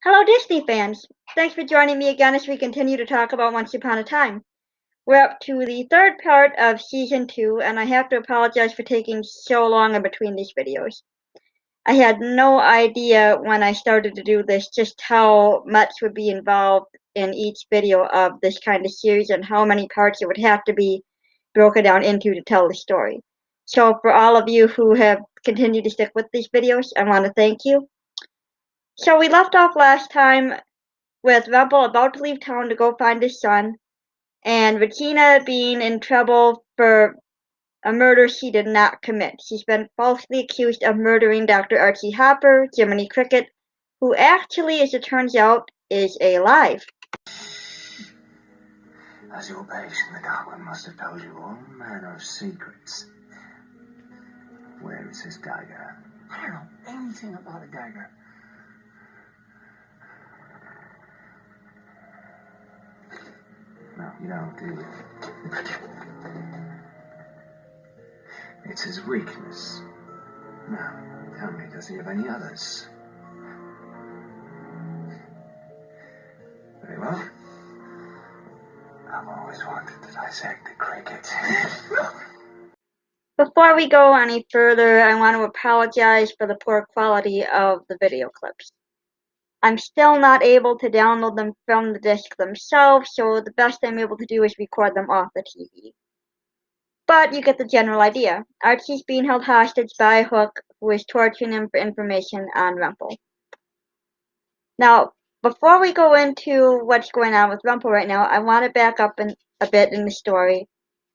Hello, Disney fans! Thanks for joining me again as we continue to talk about Once Upon a Time. We're up to the third part of Season 2, and I have to apologize for taking so long in between these videos. I had no idea when I started to do this just how much would be involved in each video of this kind of series and how many parts it would have to be broken down into to tell the story. So for all of you who have continued to stick with these videos, I want to thank you. So we left off last time with Rumple about to leave town to go find his son, and Regina being in trouble for a murder she did not commit. She's been falsely accused of murdering Dr. Archie Hopper, Jiminy Cricket, who actually, as it turns out, is alive. As your patient, the Darkman must have told you all manner of secrets. Where is his dagger? I don't know anything about a dagger. No, you don't, do you? It's his weakness. Now, tell me, does he have any others? Very well. I've always wanted to dissect the cricket. Before we go any further, I want to apologize for the poor quality of the video clips. I'm still not able to download them from the disc themselves, so the best I'm able to do is record them off the TV. But you get the general idea. Archie's being held hostage by Hook, who is torturing him for information on Rumple. Now, before we go into what's going on with Rumple right now, I want to back up a bit in the story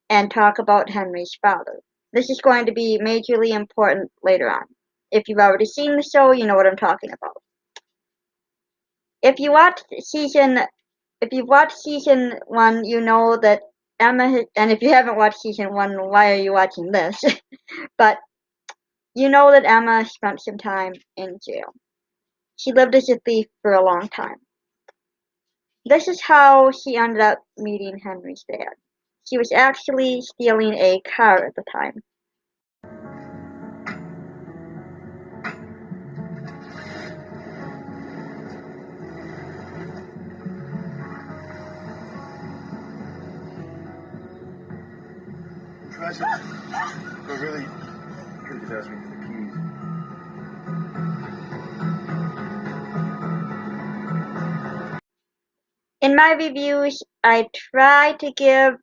and talk about Henry's father. This is going to be majorly important later on. If you've already seen the show, you know what I'm talking about. If you've watched season 1, you know that Emma, and if you haven't watched season 1, why are you watching this? But you know that Emma spent some time in jail. She lived as a thief for a long time. This is how she ended up meeting Henry's dad. She was actually stealing a car at the time. Presents. But really, you could have just asked me for the keys. In my reviews, I try to give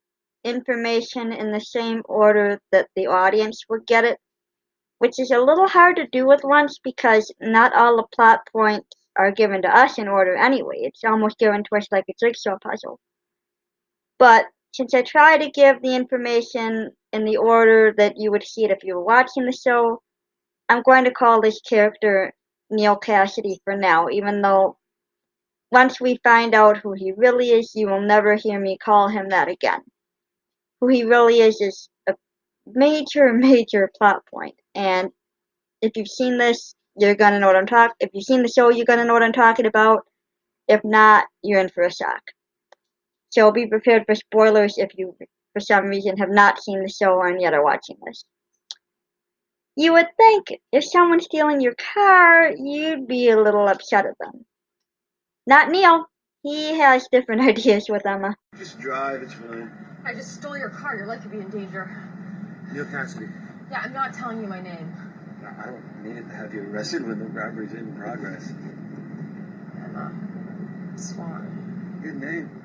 information in the same order that the audience would get it, which is a little hard to do at once because not all the plot points are given to us in order anyway. It's almost given to us like a jigsaw puzzle. But since I try to give the information in the order that you would see it if you were watching the show, I'm going to call this character Neal Cassidy for now, even though once we find out who he really is, you will never hear me call him that again. Who he really is a major plot point. And if you've seen this, you're gonna know what I'm talking. If you've seen the show, you're gonna know what I'm talking about. If not, you're in for a shock. So be prepared for spoilers if you, for some reason, have not seen the show and yet are watching this. You would think if someone's stealing your car, you'd be a little upset at them. Not Neal. He has different ideas with Emma. Just drive, it's fine. I just stole your car. Your life could be in danger. Neal Cassidy. Yeah, I'm not telling you my name. I don't need it to have you arrested when the robbery's in progress. Emma Swan. Good name.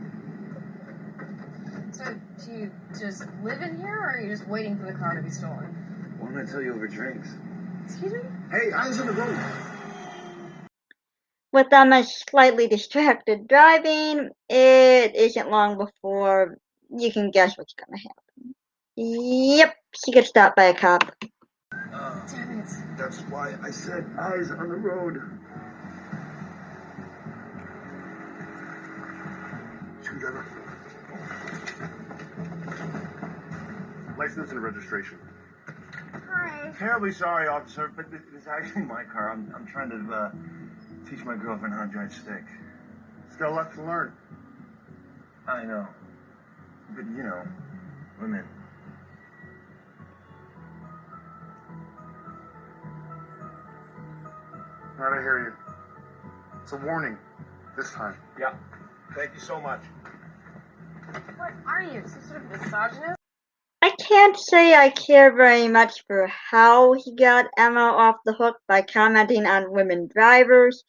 So, do you just live in here, or are you just waiting for the car to be stolen? Why don't I tell you over drinks? Excuse me? Hey, eyes on the road. With Emma slightly distracted driving, it isn't long before you can guess what's gonna happen. Yep, she gets stopped by a cop. Damn it. That's why I said eyes on the road. Screwdriver. License and registration. Hi. Terribly sorry, officer, but it's actually my car. I'm trying to teach my girlfriend how to drive stick. Still left to learn. I know. But, you know, women. Right, I hear you. It's a warning. This time. Yeah. Thank you so much. What are you? Some sort of misogynist? I can't say I care very much for how he got Emma off the hook by commenting on women drivers,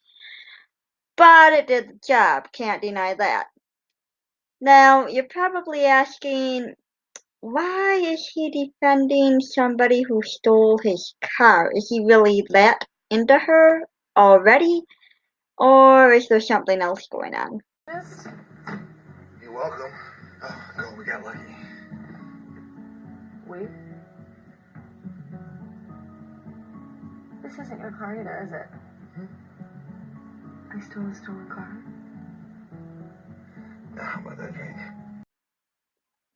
but it did the job, can't deny that. Now, you're probably asking, why is he defending somebody who stole his car? Is he really that into her already? Or is there something else going on? You're welcome. Oh, God, we got lucky. Wait. This isn't your car either, is it? I stole a stolen car. Now, how about that drink?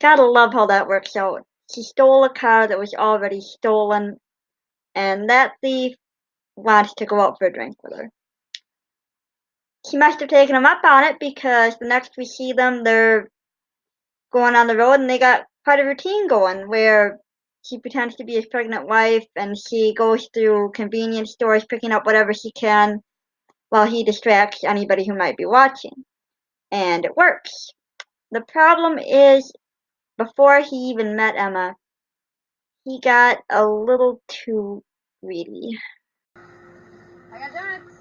Gotta love how that works out. She stole a car that was already stolen, and that thief wants to go out for a drink with her. She must have taken him up on it because the next we see them, they're going on the road and they got quite a routine going where she pretends to be his pregnant wife and she goes through convenience stores picking up whatever she can while he distracts anybody who might be watching. And it works. The problem is, before he even met Emma, he got a little too greedy. I got donuts.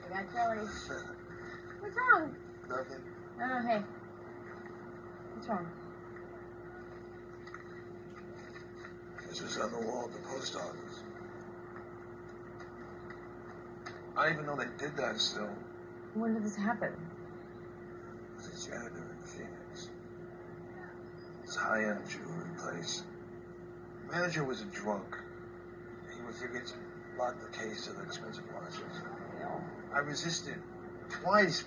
I got jelly. What's wrong? Nothing. No, hey. What's wrong? This is on the wall at the post office. I didn't even know they did that still. When did this happen? It's a janitor in Phoenix. It's a high-end jewelry place. The manager was a drunk. He would forget to lock the case of the expensive watches. I resisted twice.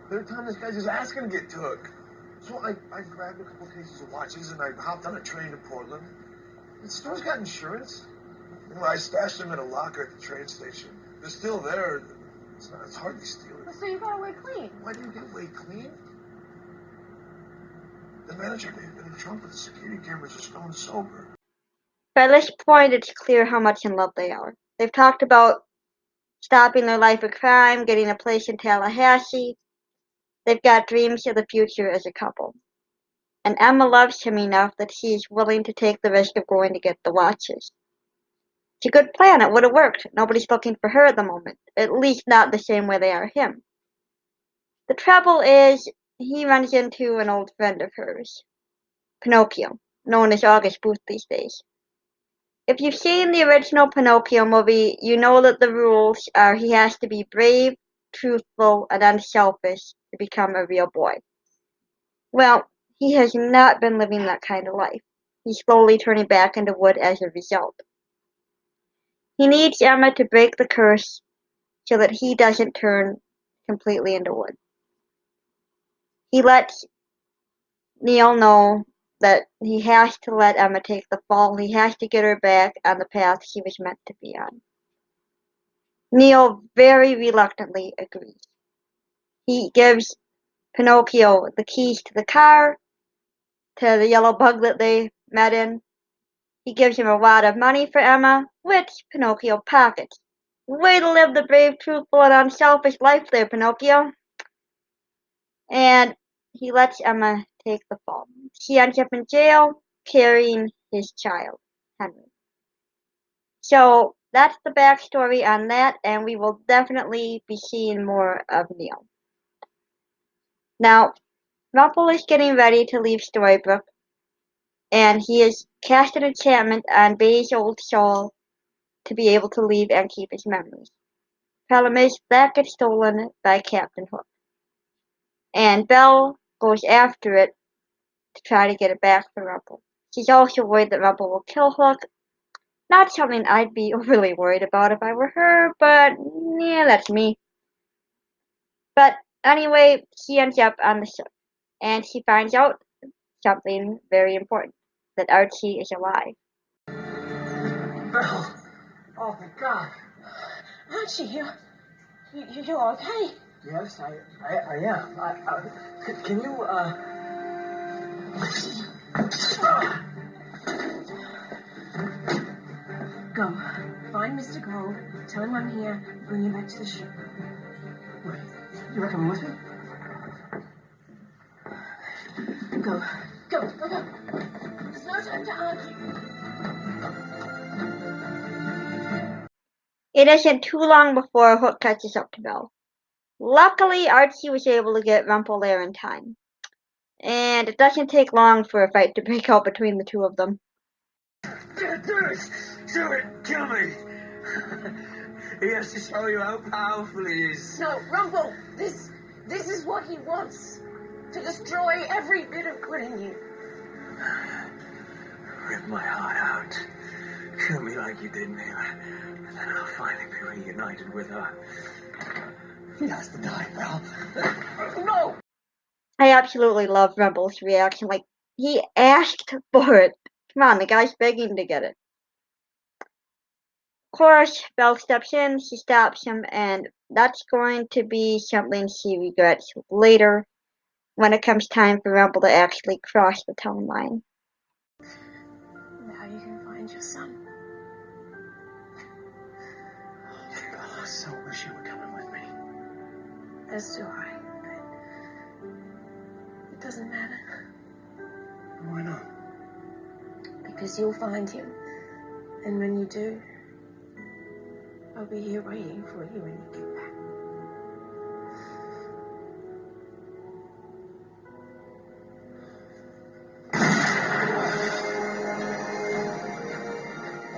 Third time, this guy just asking to get took. So I grabbed a couple cases of watches and I hopped on a train to Portland. The store's got insurance. Anyway, I stashed them in a locker at the train station. They're still there. It's hardly stealing. So you got away clean. Why do you get away clean? The manager may have been drunk, but the security cameras are stone sober. By this point, it's clear how much in love they are. They've talked about stopping their life of crime, getting a place in Tallahassee. They've got dreams of the future as a couple. And Emma loves him enough that she's willing to take the risk of going to get the watches. It's a good plan. It would have worked. Nobody's looking for her at the moment. At least not the same way they are him. The trouble is, he runs into an old friend of hers, Pinocchio, known as August Booth these days. If you've seen the original Pinocchio movie, you know that the rules are he has to be brave, truthful, and unselfish to become a real boy. Well, he has not been living that kind of life. He's slowly turning back into wood as a result. He needs Emma to break the curse so that he doesn't turn completely into wood. He lets Neil know that he has to let Emma take the fall. He has to get her back on the path she was meant to be on. Neil very reluctantly agrees. He gives Pinocchio the keys to the car, to the yellow bug that they met in. He gives him a wad of money for Emma, which Pinocchio pockets. Way to live the brave, truthful, and unselfish life there, Pinocchio. And he lets Emma take the fall. She ends up in jail carrying his child, Henry. So that's the backstory on that, and we will definitely be seeing more of Neil. Now, Rumple is getting ready to leave Storybrooke, and he has cast an enchantment on Bay's old soul to be able to leave and keep his memories. Problem is, that gets stolen by Captain Hook. And Belle goes after it to try to get it back for Rumple. She's also worried that Rumple will kill Hook. Not something I'd be overly worried about if I were her, but yeah, that's me. But anyway, she ends up on the ship, and she finds out something very important, that Archie is alive. Belle! Oh, my God! Archie, you okay? Yes, I am. Can you, Go. Find Mr. Grove. Tell him I'm here. Bring you back to the ship. Wait, you reckon with me? Go. Go. Go. Go. There's no time to argue. It isn't too long before Hook catches up to Belle. Luckily, Archie was able to get Rumple there in time. And it doesn't take long for a fight to break out between the two of them. Do it! Do it! Kill me! He has to show you how powerful he is. No, Rumple. This is what he wants. To destroy every bit of good in you. Rip my heart out. Kill me like you did, Mila. And then I'll finally be reunited with her. He has to die, Belle. No! I absolutely love Rumple's reaction. Like, he asked for it. Come on, the guy's begging to get it. Of course, Belle steps in, she stops him, and that's going to be something she regrets later when it comes time for Rumple to actually cross the town line. Now you can find your son. Belle, I so wish you were coming with me. As do I, but it doesn't matter. Why not? Because you'll find him. And when you do, I'll be here waiting for you when you get back. I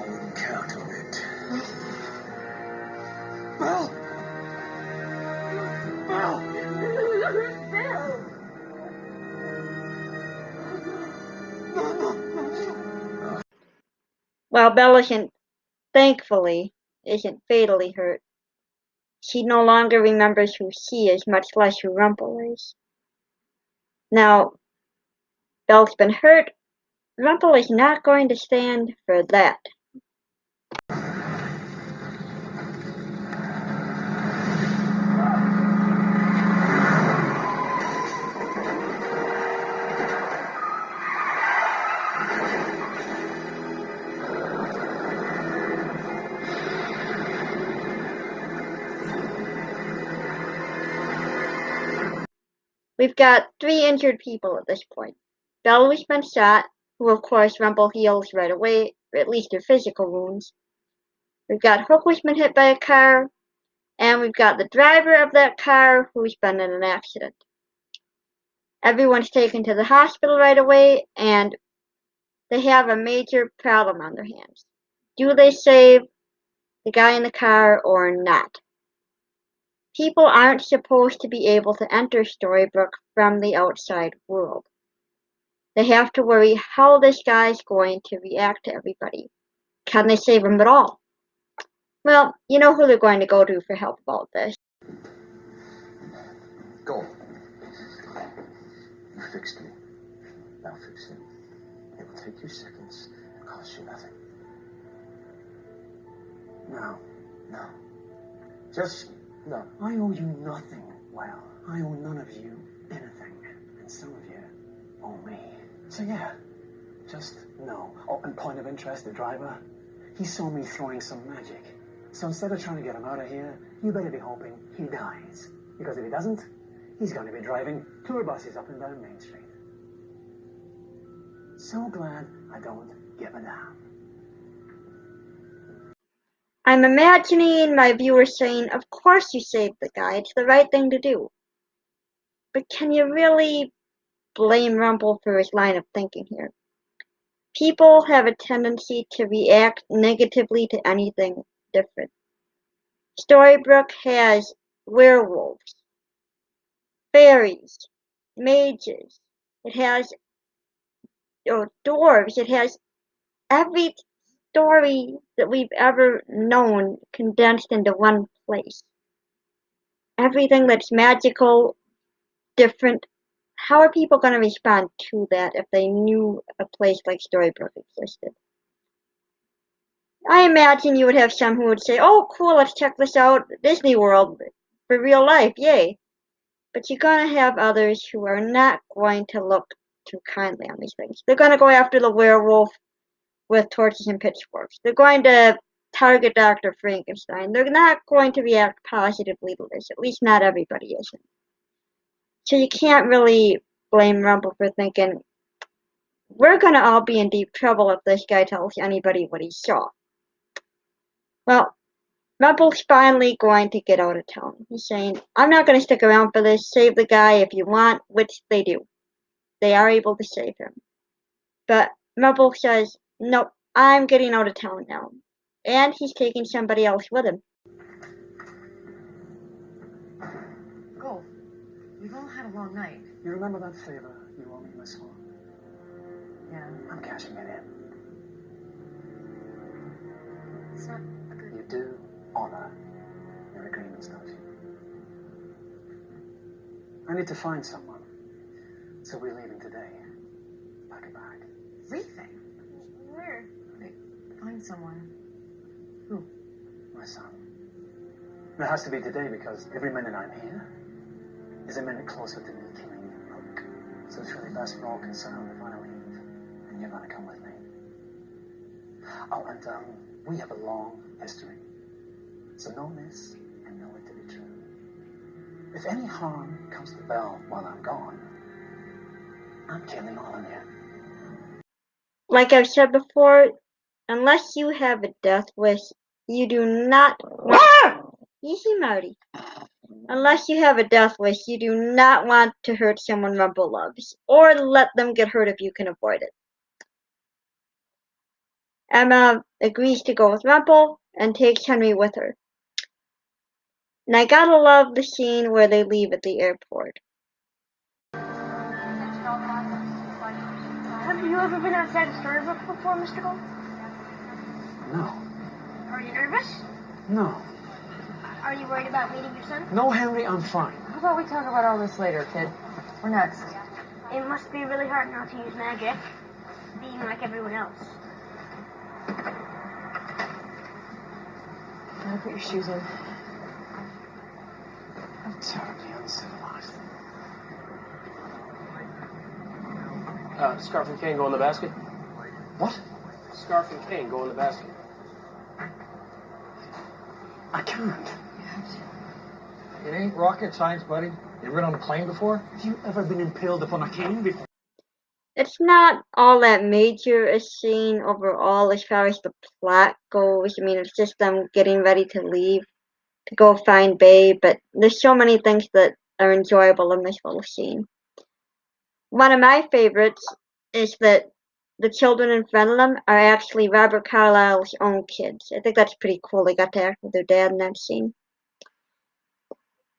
wouldn't count on it. Belle! Belle! Bill! While Belle thankfully isn't fatally hurt, she no longer remembers who she is, much less who Rumple is. Now, Belle's been hurt. Rumple is not going to stand for that. We've got 3 injured people at this point. Belle who's been shot, who of course Rumple heals right away, or at least her physical wounds. We've got Hook who's been hit by a car, and we've got the driver of that car who's been in an accident. Everyone's taken to the hospital right away, and they have a major problem on their hands. Do they save the guy in the car or not? People aren't supposed to be able to enter Storybrooke from the outside world. They have to worry how this guy's going to react to everybody. Can they save him at all? Well, you know who they're going to go to for help about this. Go. You fixed me. Now fix him. It will take you seconds and cost you nothing. No. No. Just no. I owe you nothing. Well, I owe none of you anything. And some of you owe me. So yeah, just no. Oh, and point of interest, the driver, he saw me throwing some magic. So instead of trying to get him out of here, you better be hoping he dies. Because if he doesn't, he's going to be driving tour buses up and down Main Street. So glad I don't give a damn. I'm imagining my viewers saying, of course you saved the guy, it's the right thing to do. But can you really blame Rumple for his line of thinking here? People have a tendency to react negatively to anything different. Storybrooke has werewolves, fairies, mages, it has dwarves, it has every story that we've ever known condensed into one place. Everything that's magical, different. How are people going to respond to that if they knew a place like Storybrooke existed? I imagine you would have some who would say, oh cool, let's check this out, Disney World, for real life, yay. But you're going to have others who are not going to look too kindly on these things. They're going to go after the werewolf with torches and pitchforks. They're going to target Dr. Frankenstein. They're not going to react positively to this. At least not everybody isn't. So you can't really blame Rumble for thinking, we're gonna all be in deep trouble if this guy tells anybody what he saw. Well, Rumble's finally going to get out of town. He's saying, I'm not gonna stick around for this, save the guy if you want, which they do. They are able to save him. But Rumble says, nope, I'm getting out of town now. And he's taking somebody else with him. Go. We've all had a long night. You remember that favor you owe me, Miss Hall? Yeah. I'm cashing it in. It's not a good... You do honor your agreements, don't you? I need to find someone. So we're leaving today. Pack a bag. Leaving? Where? Like, find someone. Who? My son. It has to be today because every minute I'm here is a minute closer to me killing Hook. So it's really best for all concerned if I leave and you're gonna come with me. Oh, and we have a long history. So know this and know it to be true. If any harm comes to Belle while I'm gone, I'm killing all of you. Like I've said before, unless you have a death wish, you do not want... Easy, Marty. Unless you have a death wish, you do not want to hurt someone Rumble loves, or let them get hurt if you can avoid it. Emma agrees to go with Rumble and takes Henry with her. And I gotta love the scene where they leave at the airport. Have you ever been outside a storybook before, Mr. Gold? No. Are you nervous? No. Are you worried about meeting your son? No, Henry, I'm fine. How about we talk about all this later, kid? We're next. It must be really hard not to use magic, being like everyone else. Gotta put your shoes in. How terribly uncivilized. Scarf and cane go in the basket. What? Scarf and cane go in the basket. I can't. It ain't rocket science, buddy. You been on a plane before? Have you ever been impaled upon a cane before? It's not all that major a scene overall as far as the plot goes. I mean, it's just them getting ready to leave to go find Babe, but there's so many things that are enjoyable in this little scene. One of my favorites is that the children in front of them are actually Robert Carlyle's own kids. I think that's pretty cool. They got to act with their dad in that scene.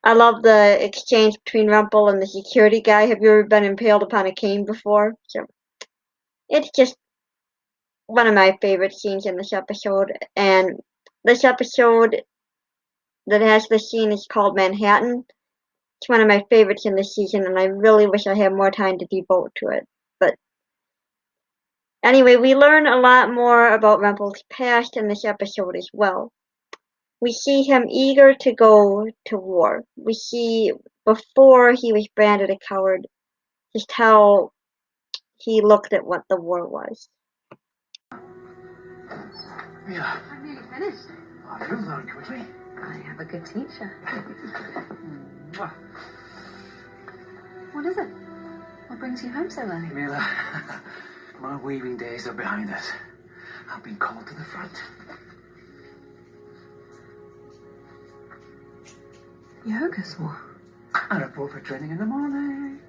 I love the exchange between Rumple and the security guy. Have you ever been impaled upon a cane before? So it's just one of my favorite scenes in this episode. And this episode that has this scene is called Manhattan. It's one of my favorites in this season, and I really wish I had more time to devote to it. But anyway, we learn a lot more about Rumple's past in this episode as well. We see him eager to go to war. We see before he was branded a coward, just how he looked at what the war was. Yeah. I'm nearly finished. Oh, you've learned quickly. I have a good teacher. Mwah. What is it? What brings you home so early? Mila, my weaving days are behind us. I've been called to the front. Yoga swore. I report for training in the morning.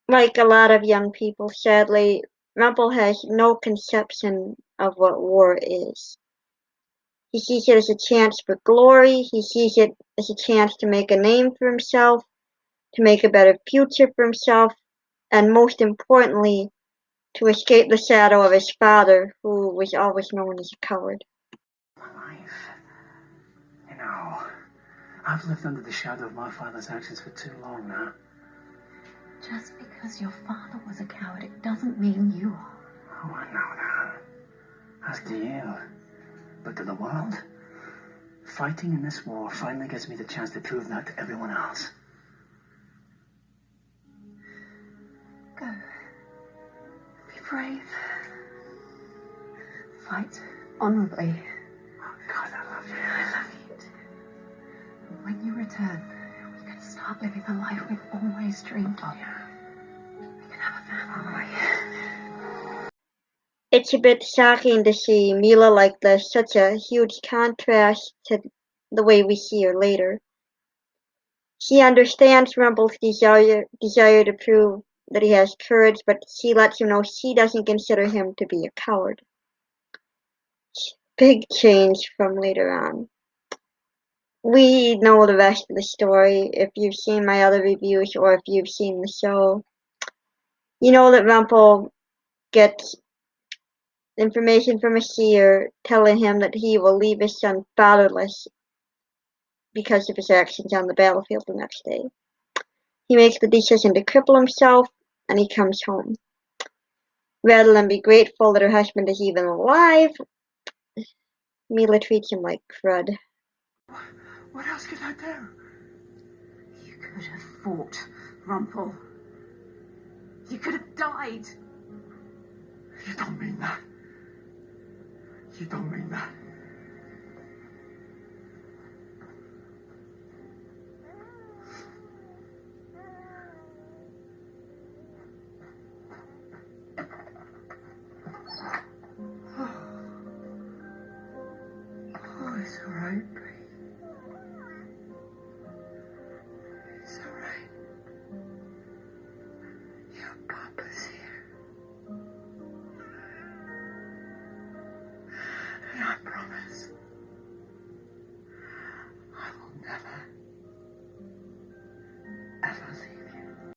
Like a lot of young people, sadly, Rumple has no conception of what war is. He sees it as a chance for glory. He sees it as a chance to make a name for himself, to make a better future for himself, and most importantly, to escape the shadow of his father, who was always known as a coward. My life. You know, I've lived under the shadow of my father's actions for too long now. Just because your father was a coward, it doesn't mean you are. Oh, I know that. As do you. But to the world, fighting in this war finally gives me the chance to prove that to everyone else. Go. Be brave. Fight honorably. Oh, God, I love you. I love you too. And when you return, we can start living the life we've always dreamed of. It's a bit shocking to see Mila like this, such a huge contrast to the way we see her later. She understands Rumple's desire to prove that he has courage, but she lets him know she doesn't consider him to be a coward. Big change from later on. We know the rest of the story. If you've seen my other reviews or if you've seen the show, you know that Rumple gets information from a seer telling him that he will leave his son fatherless because of his actions on the battlefield the next day. He makes the decision to cripple himself, and he comes home. Rather than be grateful that her husband is even alive, Mila treats him like crud. What else could I do? You could have fought, Rumple. You could have died. You don't mean that. You don't mean that. Oh, it's all right, Bree. It's all right. Your papa's here. And I promise, I will never, ever leave you.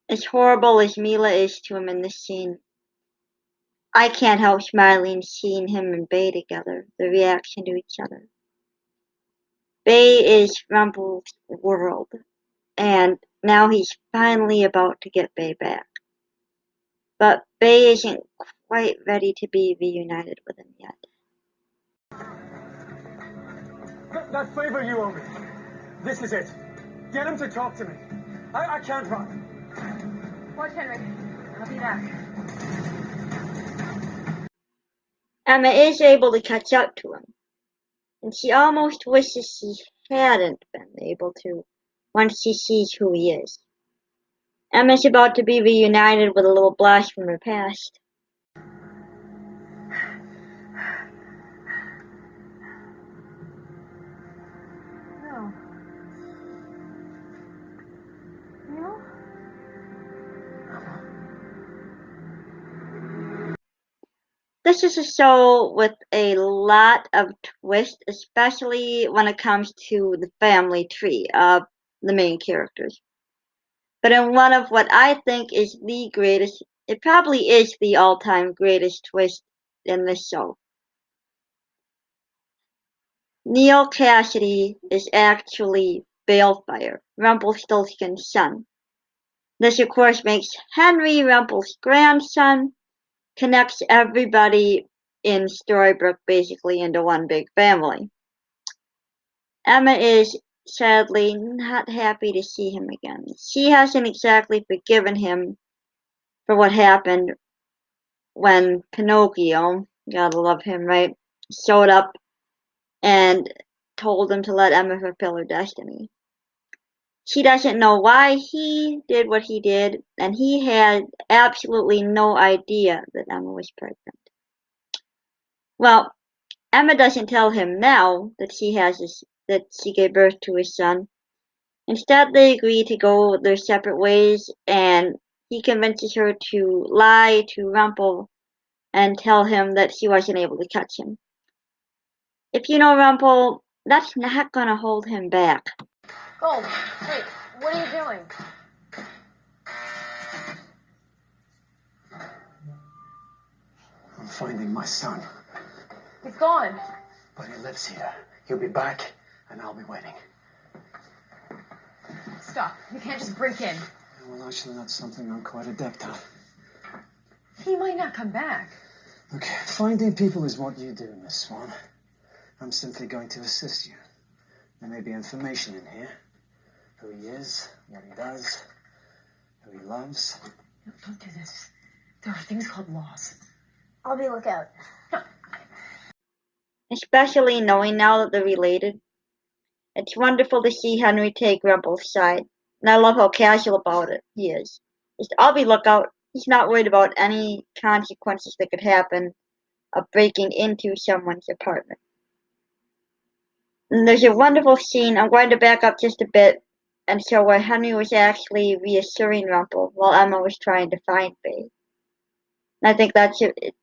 As horrible as Mila is to him in this scene, I can't help smiling seeing him and Bay together, the reaction to each other. Bay is Rumple's world, and now he's finally about to get Bay back. But Bay isn't quite ready to be reunited with him yet. That favor you owe me. This is it. Get him to talk to me. I can't run. Watch, Henry. I'll be back. Emma is able to catch up to him, and she almost wishes she hadn't been able to once she sees who he is. Emma's about to be reunited with a little blast from her past. No. No? This is a show with a lot of twists, especially when it comes to the family tree of the main characters. But in one of what I think is the greatest, it probably is the all-time greatest twist in this show. Neil Cassidy is actually Balefire, Rumpelstiltskin's son. This of course makes Henry Rumple's grandson, connects everybody in Storybrooke basically into one big family. Emma is sadly not happy to see him again. She hasn't exactly forgiven him for what happened when Pinocchio, gotta love him, right, showed up and told him to let Emma fulfill her destiny. She doesn't know why he did what he did, and he had absolutely no idea that Emma was pregnant. Well, Emma doesn't tell him now that she gave birth to his son. Instead, they agree to go their separate ways, and he convinces her to lie to Rumple and tell him that she wasn't able to catch him. If you know Rumple, that's not gonna hold him back. Gold, wait, what are you doing? I'm finding my son. He's gone. But he lives here. He'll be back, and I'll be waiting. Stop. You can't just break in. Well, actually, that's something I'm quite adept at. He might not come back. Look, finding people is what you do, Miss Swan. I'm simply going to assist you. There may be information in here. Who he is, what he does, who he loves. No, don't do this. There are things called laws. I'll be lookout. Especially knowing now that they're related. It's wonderful to see Henry take Rumple's side, and I love how casual about it he is. Just, I'll be lookout. He's not worried about any consequences that could happen of breaking into someone's apartment. And there's a wonderful scene. I'm going to back up just a bit and show where Henry was actually reassuring Rumpel while Emma was trying to find Bay. And I think that's it.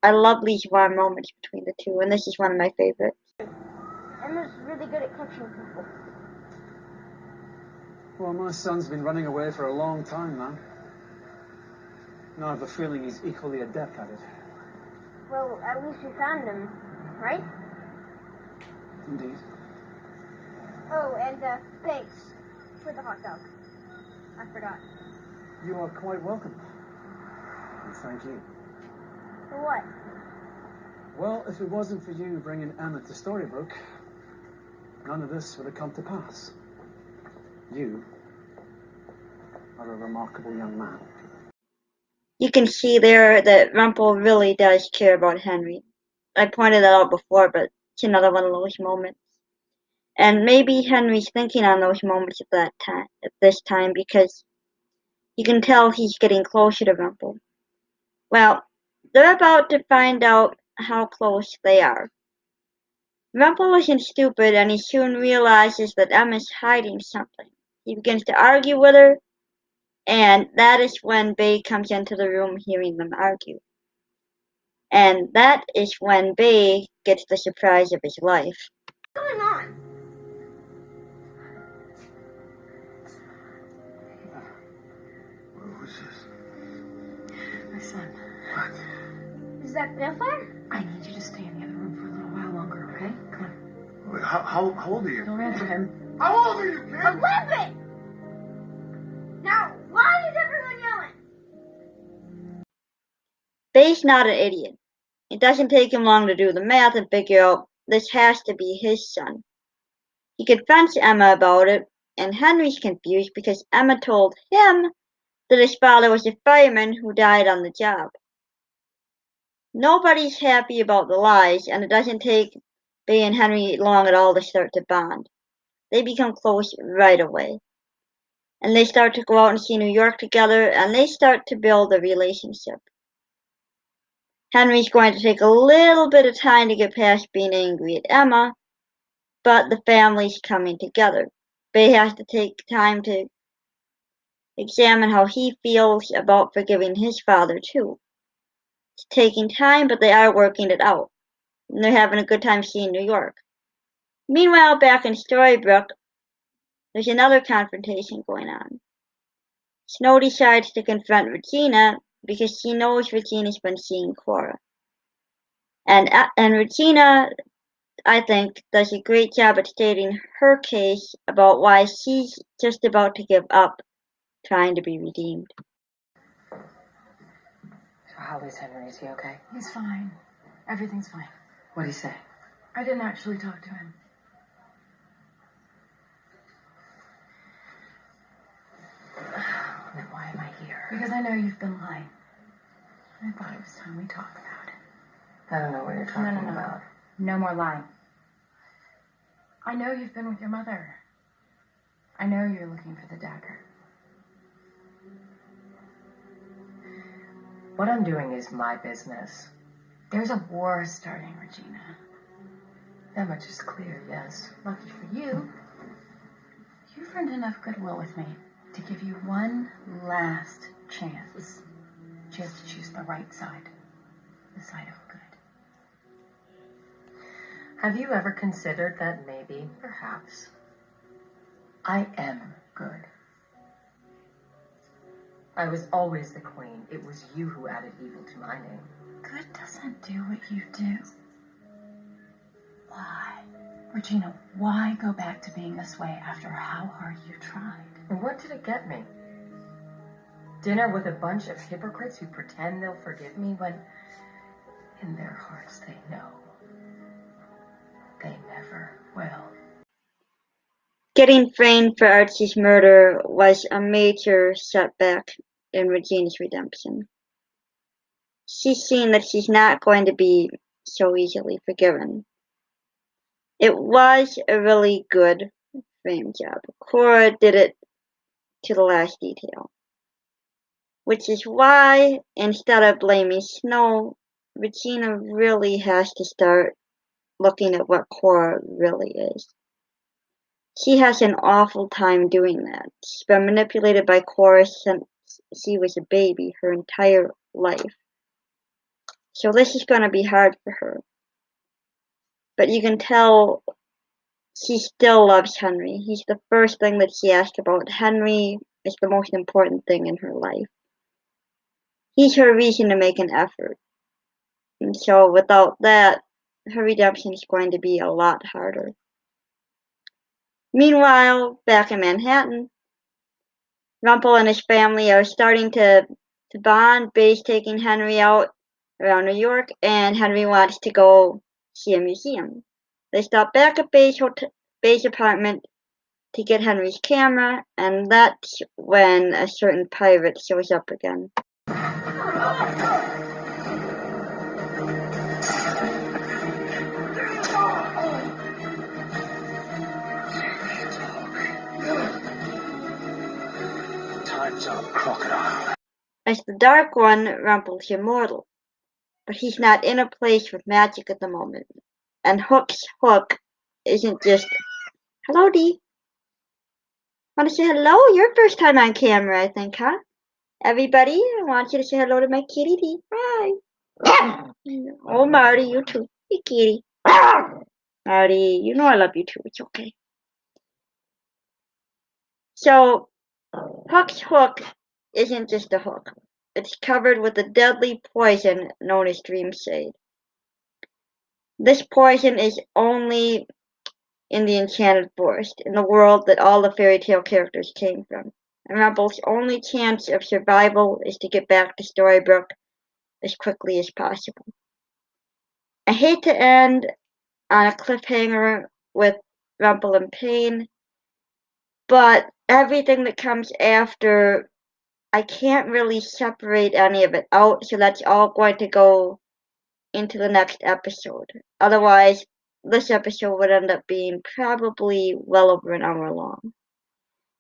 I love these warm moments between the two, and this is one of my favorites. Emma's really good at catching people. Well, my son's been running away for a long time, man. And I have a feeling he's equally adept at it. Well, at least we found him, right? Indeed. Oh, and thanks for the hot dog. I forgot. You are quite welcome. And thank you. For what? Well, if it wasn't for you bringing Emma to Storybrooke, none of this would have come to pass. You are a remarkable young man. You can see there that Rumpel really does care about Henry. I pointed that out before, but it's another one of those moments. And maybe Henry's thinking on those moments at this time, because you can tell he's getting closer to Rumpel. Well, they're about to find out how close they are. Rumpel isn't stupid, and he soon realizes that Emma's hiding something. He begins to argue with her, and that is when Bay comes into the room hearing them argue. And that is when Bay gets the surprise of his life. What's going on? Who's this? My son, What? Is that Bellfire? I need you to stay in the other room for a little while longer, okay? Come on. Wait, how old are you? Don't answer him. How old are you, kid? 11! Now, why is everyone yelling? Bay's not an idiot. It doesn't take him long to do the math and figure out this has to be his son. He confronts Emma about it, and Henry's confused because Emma told him that his father was a fireman who died on the job. Nobody's happy about the lies, and it doesn't take Bay and Henry long at all to start to bond. They become close right away. And they start to go out and see New York together, and they start to build a relationship. Henry's going to take a little bit of time to get past being angry at Emma, but the family's coming together. Bay has to take time to examine how he feels about forgiving his father, too. It's taking time, but they are working it out. And they're having a good time seeing New York. Meanwhile, back in Storybrooke, there's another confrontation going on. Snow decides to confront Regina because she knows Regina's been seeing Cora. And Regina, I think, does a great job at stating her case about why she's just about to give up trying to be redeemed. So how is Henry? Is he okay? He's fine. Everything's fine. What'd he say? I didn't actually talk to him. Then why am I here? Because I know you've been lying. I thought it was time we talked about it. I don't know what you're talking No. about. No more lying. I know you've been with your mother. I know you're looking for the dagger. What I'm doing is my business. There's a war starting, Regina. That much is clear, yes. Lucky for you, you've earned enough goodwill with me to give you one last chance. Just to choose the right side. The side of good. Have you ever considered that maybe, perhaps, I am good? I was always the queen. It was you who added evil to my name. Good doesn't do what you do. Why? Regina, why go back to being this way after how hard you tried? And what did it get me? Dinner with a bunch of hypocrites who pretend they'll forgive me when in their hearts they know they never will. Getting framed for Archie's murder was a major setback in Regina's redemption. She's seen that she's not going to be so easily forgiven. It was a really good frame job. Cora did it to the last detail. which is why, instead of blaming Snow, Regina really has to start looking at what Cora really is. She has an awful time doing that. She's been manipulated by Cora since she was a baby her entire life. So this is going to be hard for her. But you can tell she still loves Henry. He's the first thing that she asked about. Henry is the most important thing in her life. He's her reason to make an effort. And so without that, her redemption is going to be a lot harder. Meanwhile, back in Manhattan, Rumple and his family are starting to bond. Bay's taking Henry out around New York, and Henry wants to go see a museum. They stop back at Bay's apartment to get Henry's camera, and that's when a certain pirate shows up again. Time's up, crocodile. As the Dark One, Rumple's immortal, but he's not in a place with magic at the moment. And Hook's hook isn't just, hello, Dee. Want to say hello? Your first time on camera, I think, huh? Everybody, I want you to say hello to my kitty Dee. Hi. Oh, Marty, you too. Hey, kitty. Marty, you know I love you too. It's okay. So, Hook's hook isn't just a hook. It's covered with a deadly poison known as Dream Shade. This poison is only in the Enchanted Forest, in the world that all the fairy tale characters came from. And Rumple's only chance of survival is to get back to Storybrooke as quickly as possible. I hate to end on a cliffhanger with Rumple in pain, but everything that comes after, I can't really separate any of it out, so that's all going to go into the next episode. Otherwise, this episode would end up being probably well over an hour long.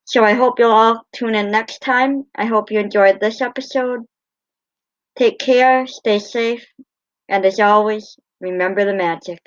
So I hope you'll all tune in next time. I hope you enjoyed this episode. Take care, stay safe, and as always, remember the magic.